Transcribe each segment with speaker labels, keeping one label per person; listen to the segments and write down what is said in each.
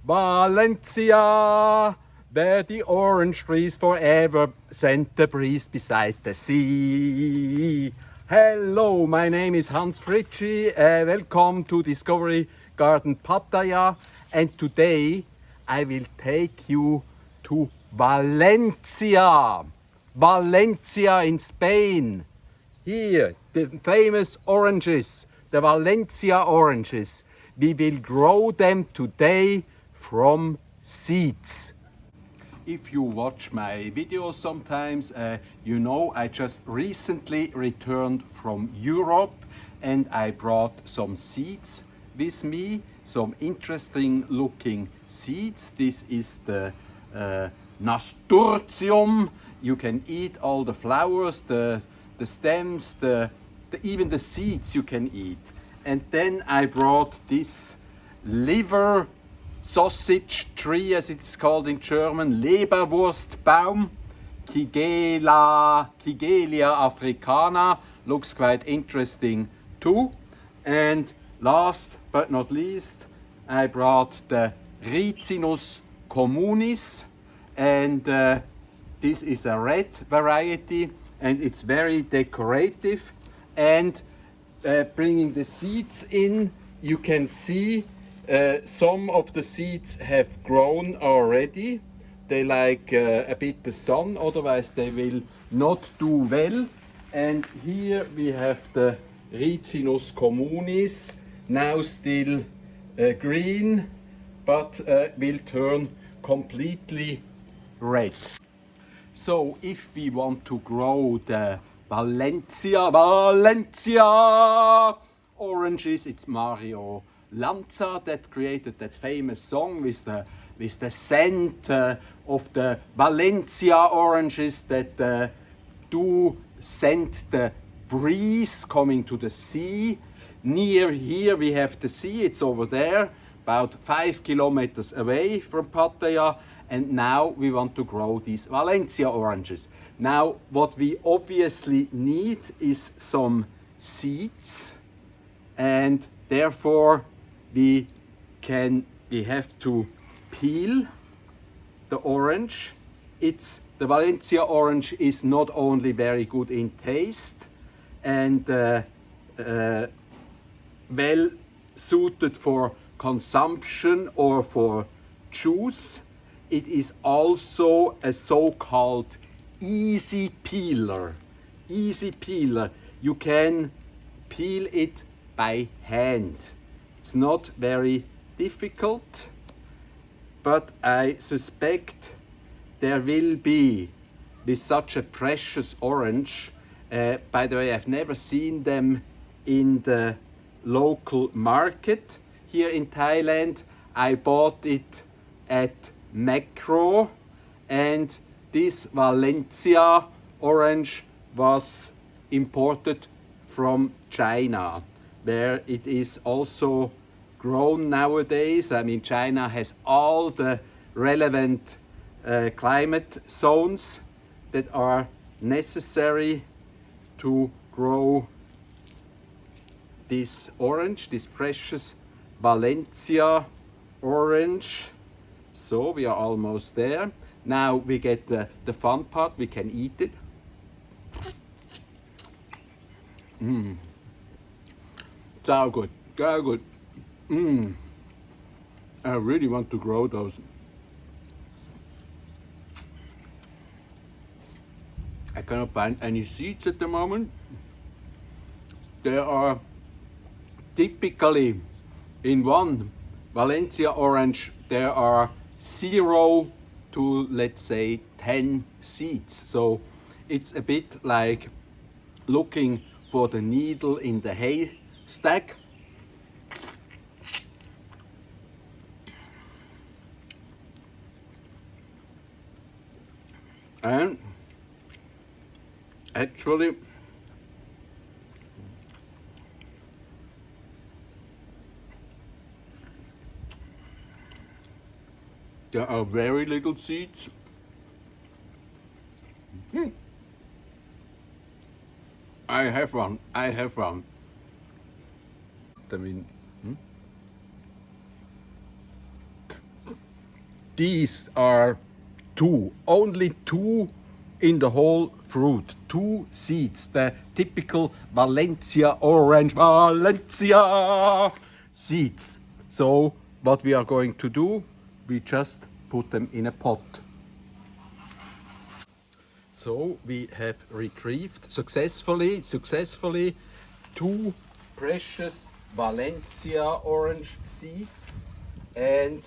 Speaker 1: Valencia, where the orange trees forever send the breeze beside the sea. Hello, my name is Hans Fritschi. Welcome to Discovery Garden Pattaya. And today I will take you to Valencia. Valencia in Spain. Here, the famous oranges, the Valencia oranges. We will grow them today from seeds. If you watch my videos sometimes, you know I just recently returned from Europe and I brought some seeds with me, some interesting looking seeds. This is the nasturtium. You can eat all the flowers, the stems, even the seeds you can eat. And then I brought this liver sausage tree, as it's called in German, Leberwurstbaum, Kigelia africana, looks quite interesting too. And last but not least, I brought the Ricinus communis, and this is a red variety and it's very decorative. And bringing the seeds in, you can see some of the seeds have grown already. They like a bit the sun, otherwise they will not do well. And here we have the Ricinus communis, now still green, but will turn completely red. So if we want to grow the Valencia oranges, it's Mario Lanza that created that famous song with the scent of the Valencia oranges that do scent the breeze coming to the sea. Near here we have the sea, it's over there, about 5 kilometers away from Pattaya. And now we want to grow these Valencia oranges. Now what we obviously need is some seeds, and therefore we have to peel the orange. The Valencia orange is not only very good in taste and well suited for consumption or for juice, it is also a so-called easy peeler. Easy peeler. You can peel it by hand. It's not very difficult, but I suspect there will be, with such a precious orange, by the way, I've never seen them in the local market here in Thailand. I bought it at Macro, and this Valencia orange was imported from China, where it is also grown nowadays. I mean, China has all the relevant climate zones that are necessary to grow this orange, this precious Valencia orange. So we are almost there. Now we get the fun part, we can eat it. So good, so good. I really want to grow those. I cannot find any seeds at the moment. There are typically in one Valencia orange, there are 0 to, let's say, 10 seeds. So it's a bit like looking for the needle in the haystack. And actually, there are very little seeds. I have one. I mean, these are only two in the whole fruit, two seeds, the typical Valencia orange, Valencia seeds. So what we are going to do, we just put them in a pot. So we have retrieved successfully two precious Valencia orange seeds and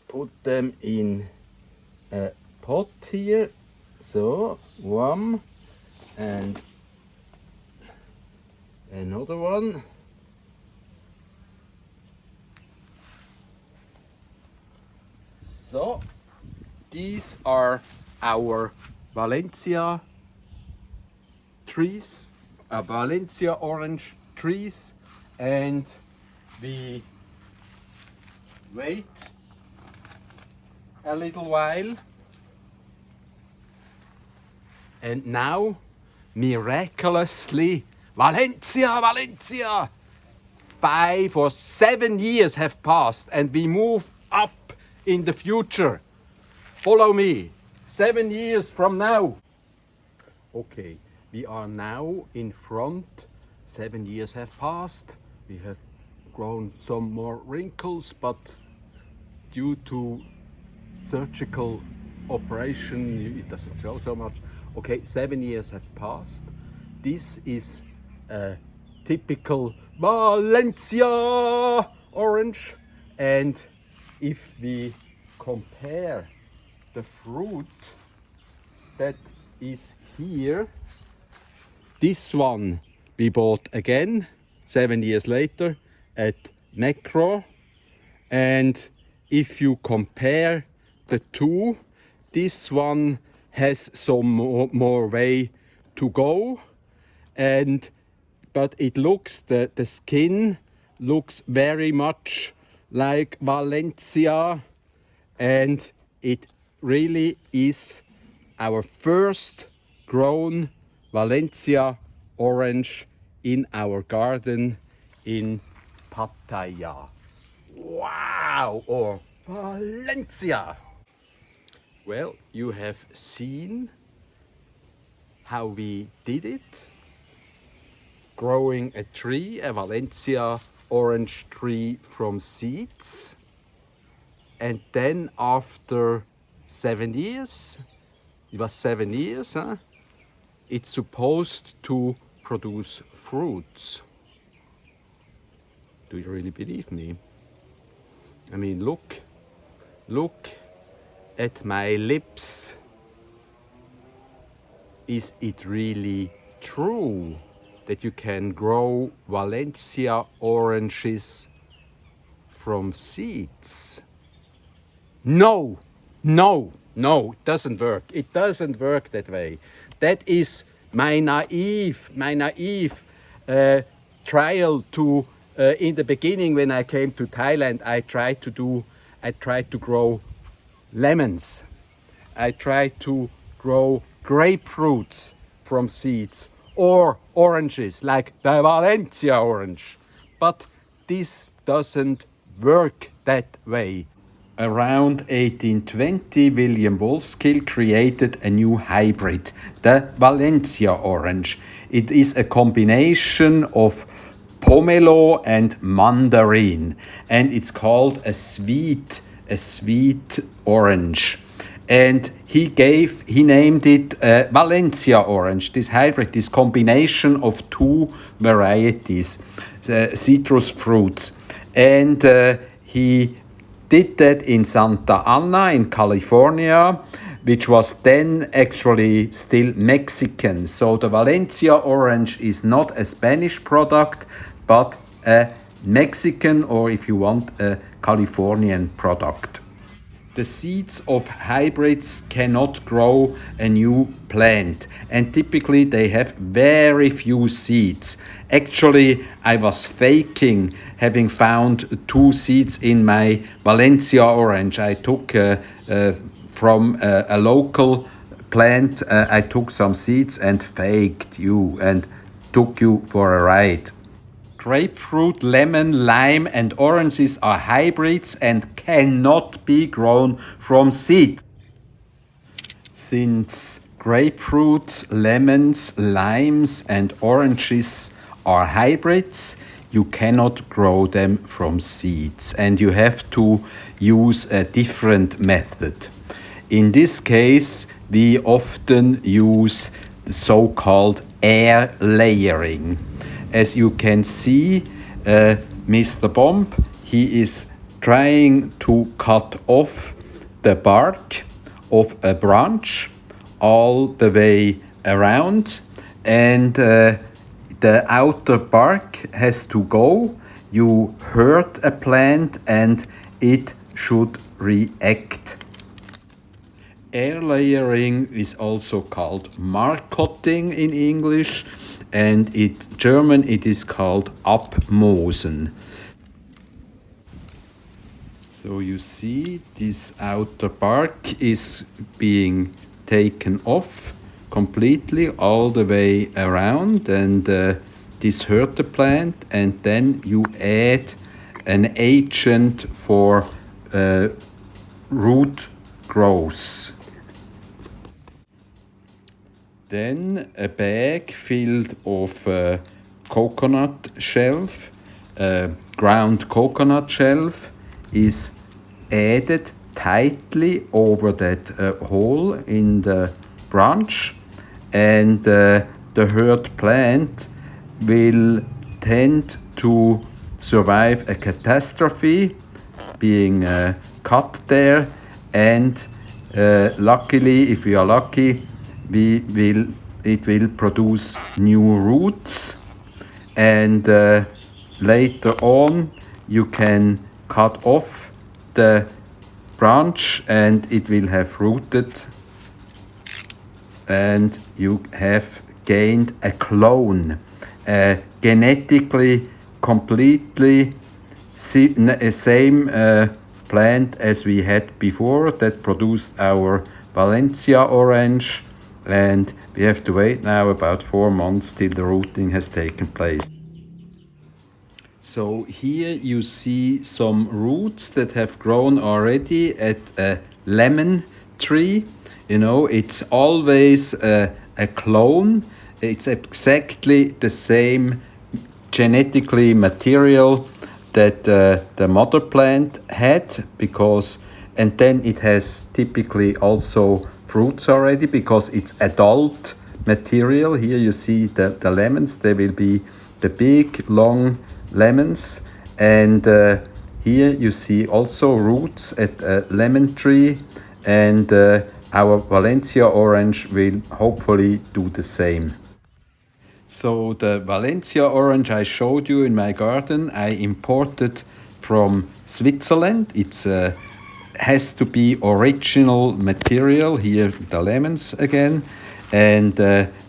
Speaker 1: put them in a pot here. So one and another one. So these are our Valencia trees, Valencia orange trees, and we wait a little while, and now miraculously Valencia 5 or 7 years have passed and we move up in the future. Follow me, 7 years from now. Okay, we are now in front. 7 years have passed. We have grown some more wrinkles, but due to surgical operation, it doesn't show so much. Okay, 7 years have passed. This is a typical Valencia orange, and if we compare the fruit that is here, this one we bought again 7 years later at Macro, and if you compare the two, this one has some more way to go, but it looks, the skin looks very much like Valencia, and it really is our first grown Valencia orange in our garden in Pattaya. Wow! Or Valencia! Well, you have seen how we did it. Growing a tree, a Valencia orange tree from seeds. And then after 7 years, it was 7 years, huh? It's supposed to produce fruits. Do you really believe me? I mean, look at my lips. Is it really true that you can grow Valencia oranges from seeds? No, it doesn't work. It doesn't work that way. That is my naive trial to, in the beginning when I came to Thailand, I tried to grow lemons. I tried to grow grapefruits from seeds or oranges like the Valencia orange. But this doesn't work that way. Around 1820, William Wolfskill created a new hybrid, the Valencia orange. It is a combination of pomelo and mandarin, and it's called a sweet orange. And he named it Valencia orange, this hybrid, this combination of two varieties, citrus fruits. And he did that in Santa Ana in California, which was then actually still Mexican. So the Valencia orange is not a Spanish product, but a Mexican, or if you want, a Californian product. The seeds of hybrids cannot grow a new plant, and typically they have very few seeds. Actually, I was faking having found 2 seeds in my Valencia orange. I took from a local plant, I took some seeds and faked you and took you for a ride. Grapefruit, lemon, lime, and oranges are hybrids and cannot be grown from seeds. Since grapefruits, lemons, limes, and oranges are hybrids, you cannot grow them from seeds and you have to use a different method. In this case, we often use the so-called air layering. As you can see, Mr. Bomb, he is trying to cut off the bark of a branch all the way around, and the outer bark has to go. You hurt a plant and it should react. Air layering is also called Markotting in English, and in German it is called Abmosen. So you see this outer bark is being taken off completely all the way around, and this hurt the plant, and then you add an agent for root growth. Then a bag filled of coconut shelf, ground coconut shelf, is added tightly over that hole in the branch, and the hurt plant will tend to survive a catastrophe, being cut there, and luckily, if we are lucky, it will produce new roots, and later on you can cut off the branch and it will have rooted, and you have gained a clone, a genetically completely same plant as we had before that produced our Valencia orange, and we have to wait now about 4 months till the rooting has taken place. So here you see some roots that have grown already at a lemon tree. You know, it's always a clone. It's exactly the same genetically material that the mother plant had, because, and then it has typically also fruits already because it's adult material. Here you see the lemons, they will be the big long lemons, and here you see also roots at a lemon tree, and our Valencia orange will hopefully do the same. So the Valencia orange I showed you in my garden, I imported from Switzerland. It's has to be original material. Here the lemons again, and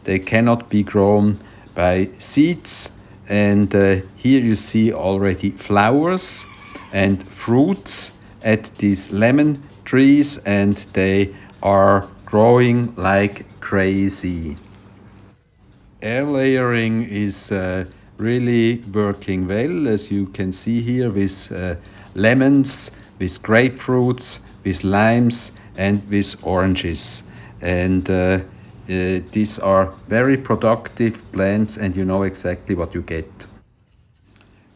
Speaker 1: they cannot be grown by seeds. And here you see already flowers and fruits at these lemon trees, and they are growing like crazy. Air layering is really working well, as you can see here, with lemons, with grapefruits, with limes, and with oranges. And these are very productive plants, and you know exactly what you get.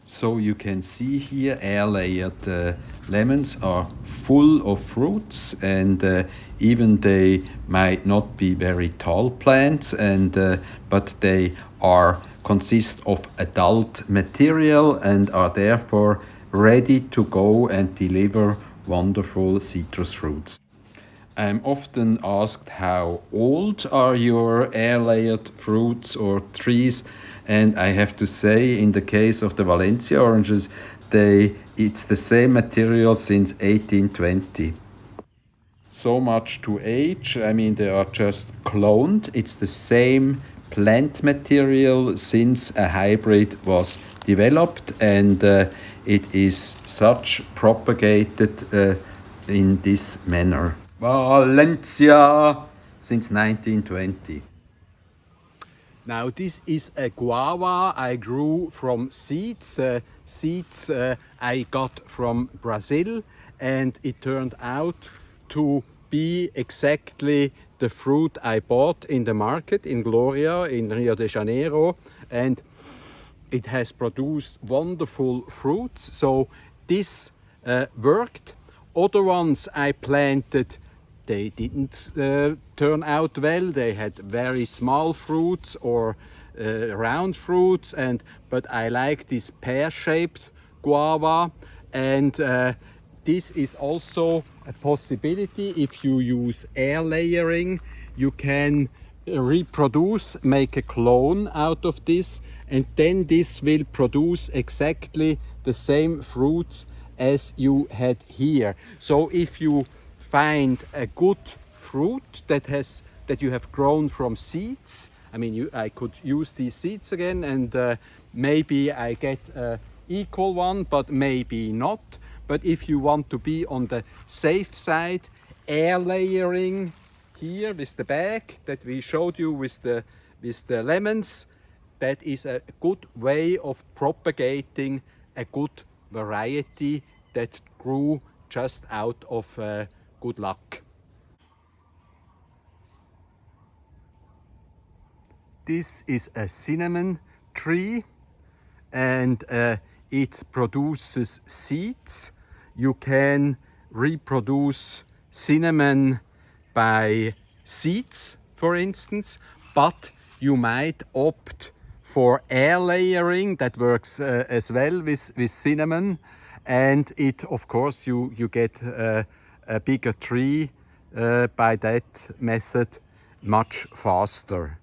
Speaker 1: So you can see here air layered lemons are full of fruits, and even they might not be very tall plants, and but they are consist of adult material and are therefore ready to go and deliver wonderful citrus fruits. I'm often asked, how old are your air-layered fruits or trees? And I have to say, in the case of the Valencia oranges, it's the same material since 1820. So much to age, I mean, they are just cloned. It's the same plant material since a hybrid was developed, and it is such propagated in this manner. Valencia since 1920. Now this is a guava I grew from seeds. Seeds I got from Brazil, and it turned out to be exactly the fruit I bought in the market in Gloria in Rio de Janeiro, and it has produced wonderful fruits. So this worked. Other ones I planted, they didn't turn out well. They had very small fruits or round fruits, but I like this pear-shaped guava, and this is also a possibility. If you use air layering, you can reproduce, make a clone out of this, and then this will produce exactly the same fruits as you had here. So if you find a good fruit that you have grown from seeds, I mean, I could use these seeds again, and maybe I get an equal one, but maybe not. But if you want to be on the safe side, air layering here with the bag that we showed you with the lemons, that is a good way of propagating a good variety that grew just out of good luck. This is a cinnamon tree, and it produces seeds. You can reproduce cinnamon by seeds, for instance, but you might opt for air layering. That works as well with cinnamon, and it, of course, you get a bigger tree by that method much faster.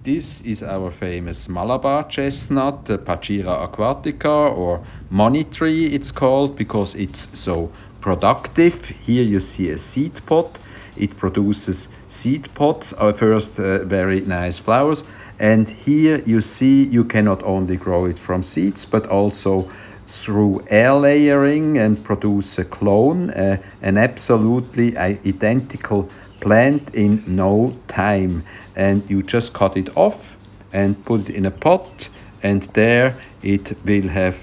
Speaker 1: This is our famous Malabar chestnut, the Pachira aquatica, or money tree it's called, because it's so productive. Here you see a seed pod. It produces seed pods, first very nice flowers. And here you see you can not only grow it from seeds, but also through air layering and produce a clone, an absolutely identical plant in no time. And you just cut it off and put it in a pot, and there it will have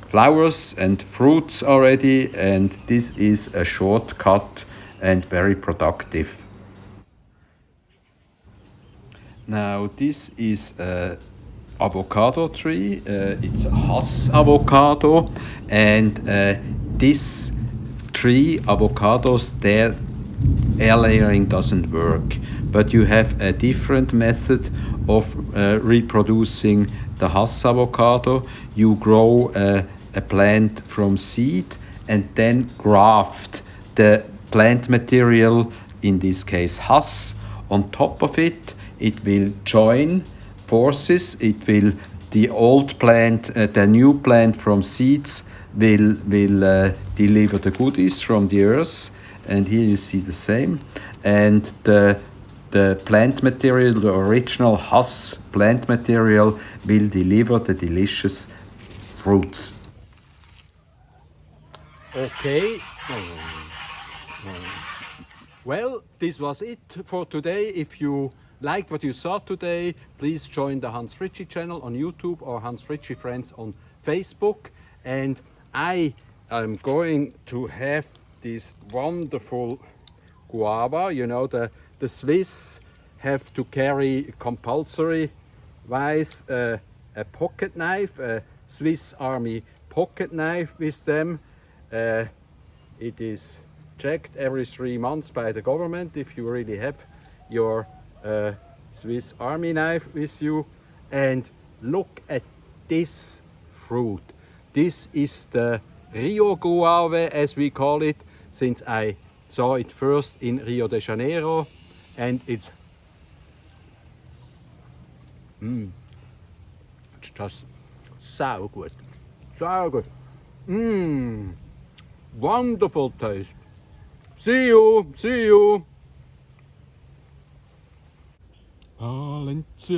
Speaker 1: flowers and fruits already, and this is a shortcut and very productive. Now this is a avocado tree. It's a Hass avocado, and this tree avocados, their air layering doesn't work, but you have a different method of reproducing the Hass avocado. You grow a plant from seed and then graft the plant material, in this case Hass, on top of it. It will join forces. It will, the old plant, the new plant from seeds will deliver the goodies from the earth, and here you see the same. And the plant material, the original Hass plant material, will deliver the delicious fruits. Okay. Well, this was it for today. If you liked what you saw today, please join the Hans Fritschi channel on YouTube or Hans Fritschi Friends on Facebook. And I am going to have this wonderful guava. You know, the Swiss have to carry compulsory wise a pocket knife, a Swiss Army pocket knife with them. It is checked every 3 months by the government if you really have your Swiss Army knife with you. And look at this fruit. This is the Rio Guava, as we call it, since I saw it first in Rio de Janeiro, and it's just so good, so good. Wonderful taste. See you, see you. Valencia.